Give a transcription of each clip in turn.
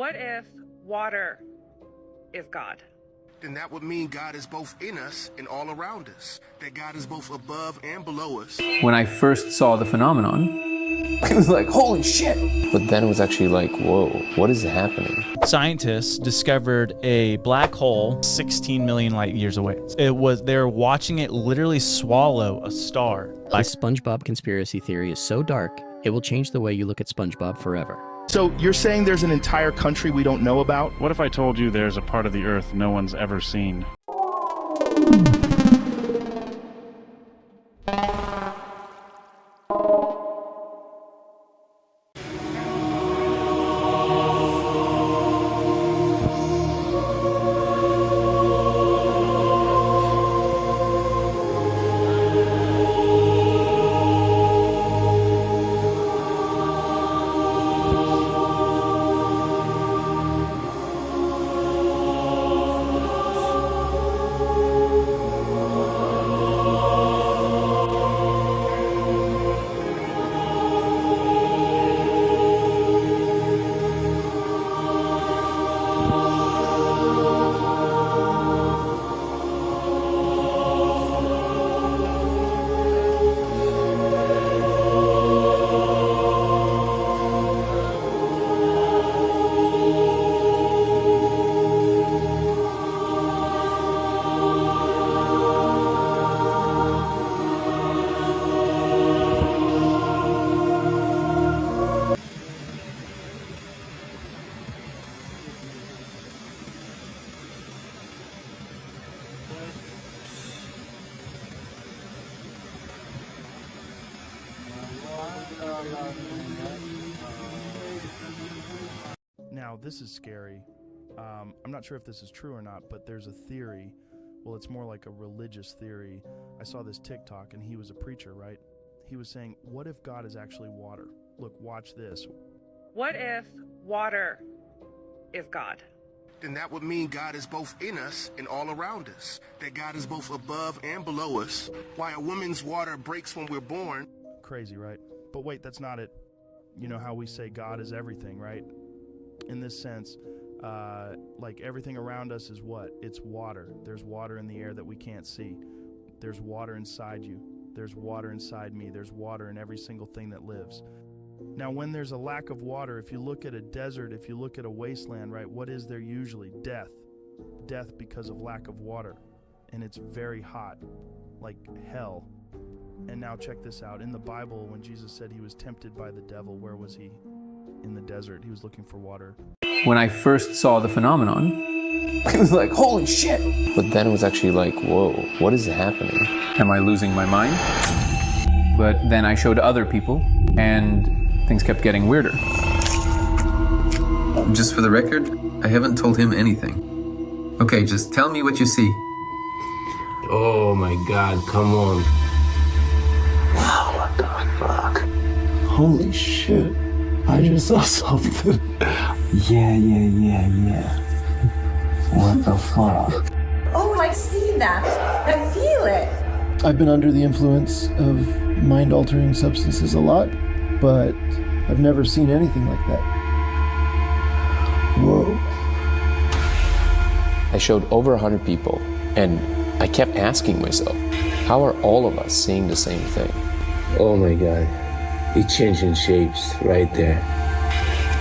What if water is God? Then that would mean God is both in us and all around us. That God is both above and below us. When I first saw the phenomenon, it was like, holy shit. But then it was actually like, whoa, what is happening? Scientists discovered a black hole 16 million light years away. They're watching it literally swallow a star. The SpongeBob conspiracy theory is so dark, it will change the way you look at SpongeBob forever. So you're saying there's an entire country we don't know about? What if I told you there's a part of the earth no one's ever seen? Now, this is scary. I'm not sure if this is true or not, but there's a theory. Well, it's more like a religious theory. I saw this TikTok, and he was a preacher, right? He was saying, what if God is actually water? Look, watch this. What if water is God? Then that would mean God is both in us and all around us. That God is both above and below us. Why a woman's water breaks when we're born. Crazy, right? But wait, that's not it. You know how we say God is everything, right? In this sense, like everything around us is what? It's water. There's water in the air that we can't see. There's water inside you. There's water inside me. There's water in every single thing that lives. Now, when there's a lack of water, if you look at a desert, if you look at a wasteland, right, what is there usually? Death. Death because of lack of water. And it's very hot, like hell. And now check this out. In the Bible, when Jesus said he was tempted by the devil, where was he? In the desert. He was looking for water. When I first saw the phenomenon, it was like, holy shit. But then it was actually like, whoa, what is happening? Am I losing my mind? But then I showed other people, and things kept getting weirder. Just for the record, I haven't told him anything. Okay, just tell me what you see. Oh my God, come on. Wow, what the fuck? Holy shit. I just saw something. Yeah. What the fuck? Oh, I see that. I feel it. I've been under the influence of mind-altering substances a lot, but I've never seen anything like that. Whoa. I showed over 100 people, and I kept asking myself, how are all of us seeing the same thing? Oh my God. It's changing shapes right there.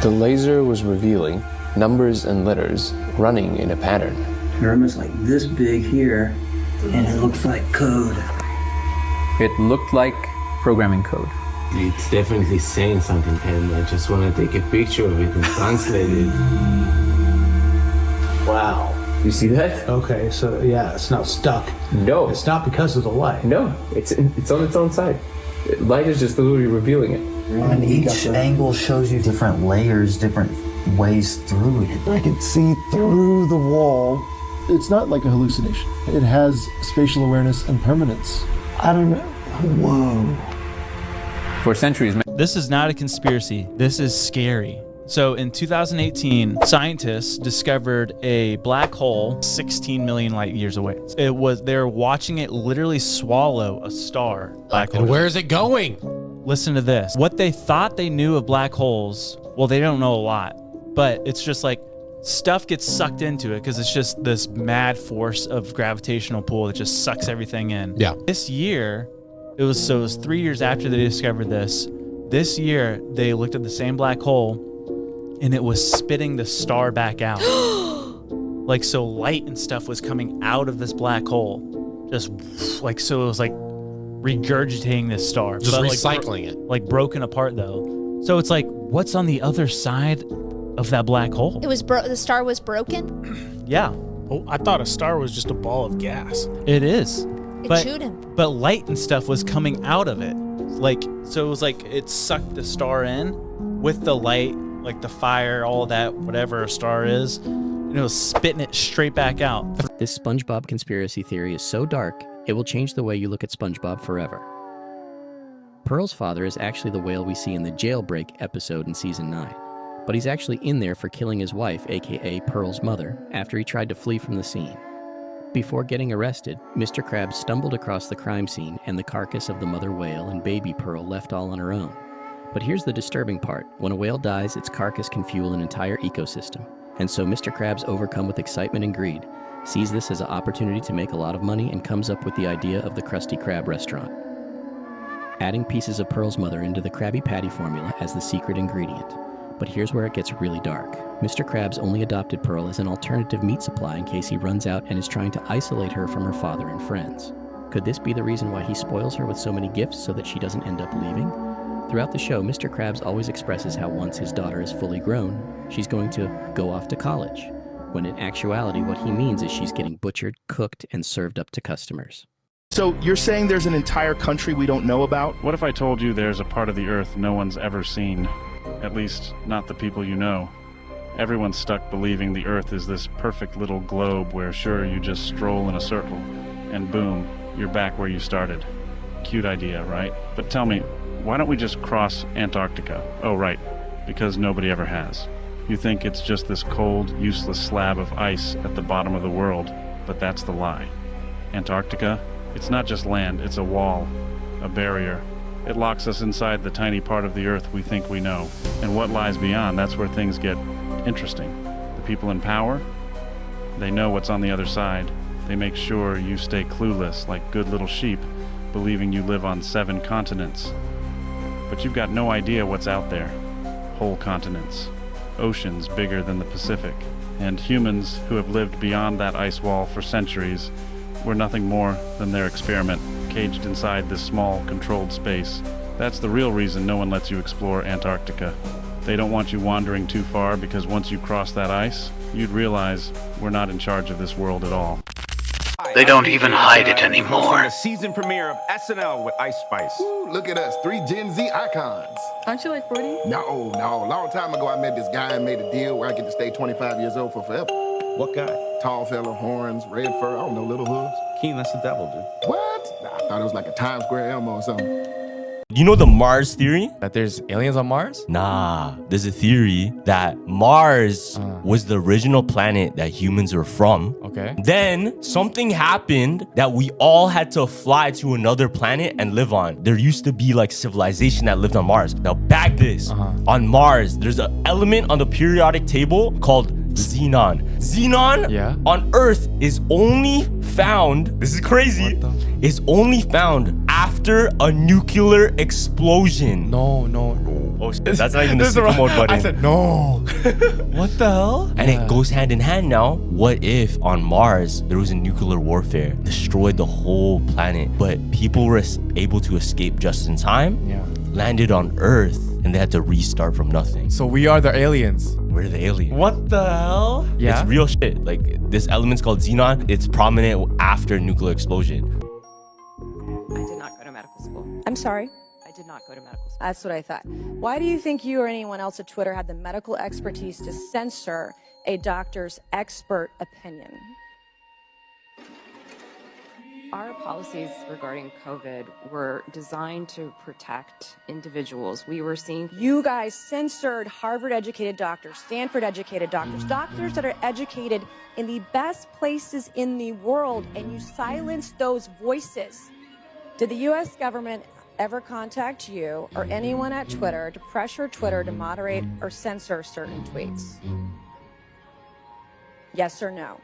The laser was revealing numbers and letters running in a pattern. Pyramid's like this big here, and it looks like code. It looked like programming code. It's definitely saying something, and I just want to take a picture of it and translate it. Wow. You see that? Okay, so yeah, it's not stuck. No. It's not because of the light. No, it's on its own side. Light is just literally revealing it. And each angle shows you different layers, different ways through it. I can see through the wall. It's not like a hallucination. It has spatial awareness and permanence. I don't know. Whoa. For centuries. This is not a conspiracy. This is scary. So in 2018, scientists discovered a black hole 16 million light years away. They're watching it literally swallow a star. And where is it going? Listen to this. What they thought they knew of black holes, well, they don't know a lot, but it's just like stuff gets sucked into it because it's just this mad force of gravitational pull that just sucks everything in. Yeah. This year, it was 3 years after they discovered this. This year, they looked at the same black hole, and it was spitting the star back out. Like, so light and stuff was coming out of this black hole. Just like, so it was like regurgitating this star. Just but recycling it. Like broken apart though. So it's like, what's on the other side of that black hole? It was the star was broken? Yeah. Oh, I thought a star was just a ball of gas. It is. It chewed him. But light and stuff was coming out of it. Like, so it was like it sucked the star in with the light, like the fire, all that, whatever a star is, and it was spitting it straight back out. This SpongeBob conspiracy theory is so dark, it will change the way you look at SpongeBob forever. Pearl's father is actually the whale we see in the Jailbreak episode in Season 9, but he's actually in there for killing his wife, aka Pearl's mother, after he tried to flee from the scene. Before getting arrested, Mr. Krabs stumbled across the crime scene and the carcass of the mother whale and baby Pearl left all on her own. But here's the disturbing part. When a whale dies, its carcass can fuel an entire ecosystem. And so Mr. Krabs, overcome with excitement and greed, sees this as an opportunity to make a lot of money and comes up with the idea of the Krusty Krab restaurant, adding pieces of Pearl's mother into the Krabby Patty formula as the secret ingredient. But here's where it gets really dark. Mr. Krabs only adopted Pearl as an alternative meat supply in case he runs out and is trying to isolate her from her father and friends. Could this be the reason why he spoils her with so many gifts so that she doesn't end up leaving? Throughout the show, Mr. Krabs always expresses how once his daughter is fully grown, she's going to go off to college, when in actuality what he means is she's getting butchered, cooked, and served up to customers. So you're saying there's an entire country we don't know about? What if I told you there's a part of the earth no one's ever seen? At least, not the people you know. Everyone's stuck believing the earth is this perfect little globe where sure, you just stroll in a circle, and boom, you're back where you started. Cute idea, right? But tell me, why don't we just cross Antarctica? Oh, right, because nobody ever has. You think it's just this cold, useless slab of ice at the bottom of the world, but that's the lie. Antarctica? It's not just land, it's a wall, a barrier. It locks us inside the tiny part of the earth we think we know. And what lies beyond, that's where things get interesting. The people in power, they know what's on the other side. They make sure you stay clueless like good little sheep, believing you live on 7 continents. But you've got no idea what's out there. Whole continents. Oceans bigger than the Pacific. And humans who have lived beyond that ice wall for centuries were nothing more than their experiment, caged inside this small, controlled space. That's the real reason no one lets you explore Antarctica. They don't want you wandering too far because once you cross that ice, you'd realize we're not in charge of this world at all. They don't even hide it anymore. The season premiere of SNL with Ice Spice. Ooh, look at us, 3 Gen Z icons. Aren't you like 40? No. Long time ago, I met this guy and made a deal where I get to stay 25 years old for forever. What guy? Tall fella, horns, red fur, I don't know, little hooves. Keen, that's the devil, dude. What? I thought it was like a Times Square Elmo or something. You know the Mars theory? That there's aliens on Mars? Nah, there's a theory that Mars was the original planet that humans were from. Okay. Then something happened that we all had to fly to another planet and live on. There used to be like civilization that lived on Mars. Now bag this. On Mars, there's an element on the periodic table called xenon. Xenon on Earth is only found, this is crazy, is only found after a nuclear explosion. No. Oh shit, that's not even the sicko mode button. I said no. What the hell? And it goes hand in hand now. What if on Mars there was a nuclear warfare, destroyed the whole planet, but people were able to escape just in time? Yeah. Landed on Earth and they had to restart from nothing. So we are the aliens. We're the aliens. What the hell? Yeah. It's real shit. Like this element's called xenon. It's prominent after nuclear explosion. I did not go to medical school. I'm sorry. I did not go to medical school. That's what I thought. Why do you think you or anyone else at Twitter had the medical expertise to censor a doctor's expert opinion? Our policies regarding COVID were designed to protect individuals. We were seeing... You guys censored Harvard-educated doctors, Stanford-educated doctors, doctors that are educated in the best places in the world, and you silenced those voices. Did the U.S. government ever contact you or anyone at Twitter to pressure Twitter to moderate or censor certain tweets? Yes or no?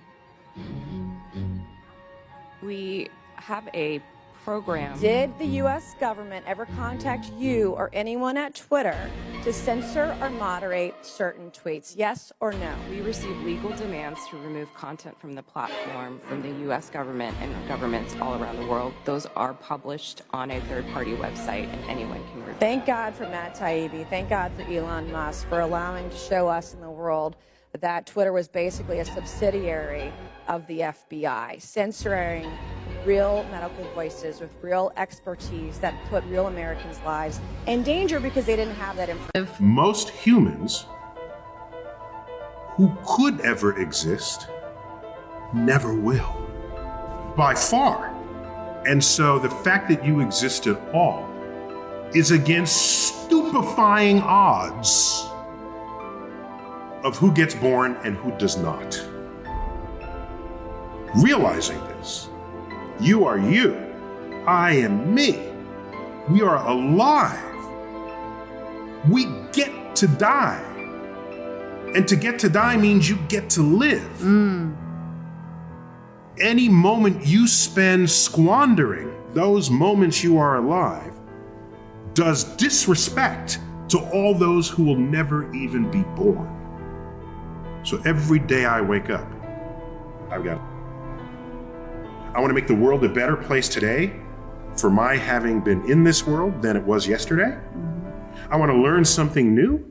We have a program. Did the U.S. government ever contact you or anyone at Twitter to censor or moderate certain tweets? Yes or no? We receive legal demands to remove content from the platform from the U.S. government and governments all around the world. Those are published on a third-party website, and anyone can review. Thank God for Matt Taibbi. Thank God for Elon Musk for allowing to show us in the world that Twitter was basically a subsidiary of the FBI, censoring real medical voices with real expertise that put real Americans' lives in danger because they didn't have that information. Most humans who could ever exist never will, by far. And so the fact that you exist at all is against stupefying odds of who gets born and who does not. Realizing this, you are you, I am me. We are alive. We get to die. And to get to die means you get to live. Any moment you spend squandering those moments you are alive does disrespect to all those who will never even be born. So every day I wake up, I want to make the world a better place today for my having been in this world than it was yesterday. I want to learn something new,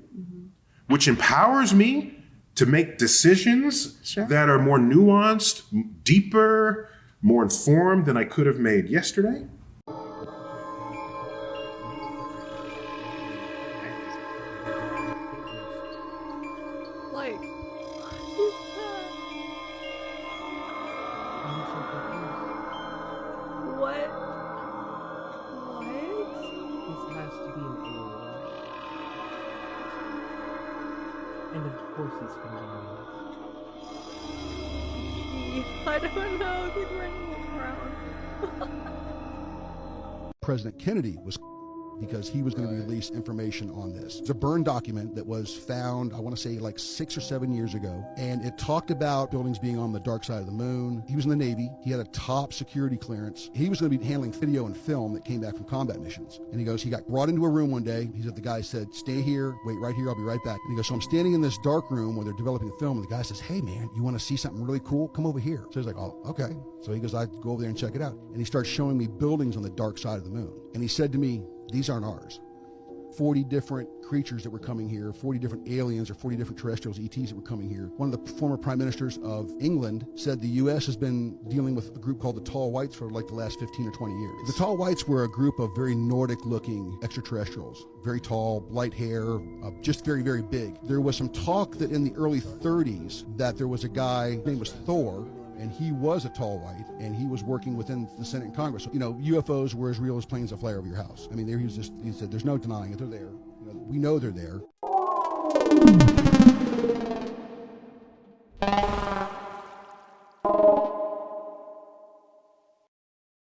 which empowers me to make decisions that are more nuanced, deeper, more informed than I could have made yesterday. Like, what? This has to be an alien. And of course he's from the I don't know. He's wearing a crown. President Kennedy was because he was going to release information on this. It's a burn document that was found, I want to say like 6 or 7 years ago, and it talked about buildings being on the dark side of the moon. He was in the Navy. He had a top security clearance. He was going to be handling video and film that came back from combat missions. And he goes, he got brought into a room one day. He said, the guy said, stay here, wait right here, I'll be right back. And he goes, so I'm standing in this dark room where they're developing the film, and the guy says, hey man, you want to see something really cool? Come over here. So he's like, oh, okay. So he goes, I go over there and check it out. And he starts showing me buildings on the dark side of the moon. And he said to me, these aren't ours. 40 different creatures that were coming here, 40 different aliens or 40 different terrestrials, ETs that were coming here. One of the former prime ministers of England said the U.S. has been dealing with a group called the Tall Whites for like the last 15 or 20 years. The Tall Whites were a group of very Nordic-looking extraterrestrials, very tall, light hair, just very, very big. There was some talk that in the early 30s that there was a guy, his name was Thor, and he was a tall white, and he was working within the Senate and Congress. You know, UFOs were as real as planes that fly over your house. I mean, he said, there's no denying it, they're there. You know, we know they're there.